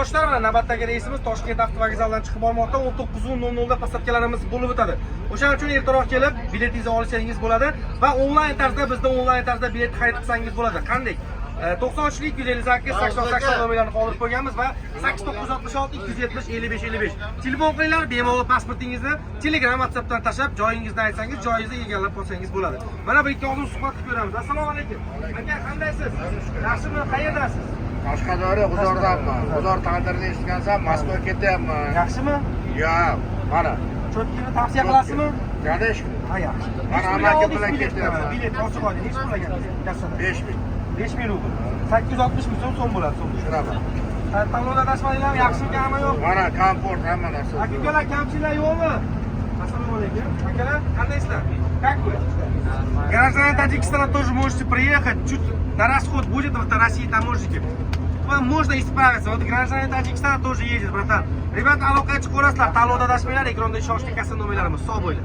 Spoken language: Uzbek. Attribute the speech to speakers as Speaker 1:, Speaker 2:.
Speaker 1: Yoshlar bilan navbatdagi reysimiz Toshkent avtovokzalidan chiqib olmoqda. 19:00 da postavkalarimiz bo'lib o'tadi. O'shaning uchun ertaroq kelib biletingizni olsangiz bo'ladi va onlayn tarzda bilet xarid qilsangiz bo'ladi. Qanday? 93lik 158 80 nomerlarni qoldirib qo'yganmiz va 8966 270 55 55. Telefon qilinglar, bemalol pasportingizni Telegram, WhatsAppdan tashlab, joyingizni aytsangiz, joyingizni egallab olsangiz bo'ladi. Mana bir ikki og'iz suhbat qilib ko'ramiz. Assalomu alaykum. Aka, qandaysiz? Yaxshimi? Qayerdasiz?
Speaker 2: Qashqadaryo G'uzordanman. G'uzor taqdirini eshitgansan, Moskvaga ketyapman.
Speaker 1: Yaxshimi?
Speaker 2: Yo'q, mana.
Speaker 1: Cho'tkini tavsiya qilasizmi?
Speaker 2: Конечно.
Speaker 1: Ha, yaxshi.
Speaker 2: Mana amaki bilan ketyapman.
Speaker 1: Bilet ochiq oling. Necha pul kassada?
Speaker 2: 5000.
Speaker 1: 5000 rubl. 860 ming so'm bo'ladi so'm.
Speaker 2: Tushunaman.
Speaker 1: Tanlovda dashmaninglar yaxshimi, hamma yo'q?
Speaker 2: Mana komport hamma narsa.
Speaker 1: Akalar, kamchilar yo'qmi? Assalomu alaykum. Akalar, qandaysizlar? Как вы? Граждане Таджикистана тоже можете приехать, чуть на расход будет в России таможенники. Вам можно исправиться. Вот граждане Таджикистана тоже ездят, братан. Ребята, aloqaga chiqaverasizlar, tanlovda dashmanglar, ekranda shoshlik kassa nomerlarimiz. Sog' bo'ling.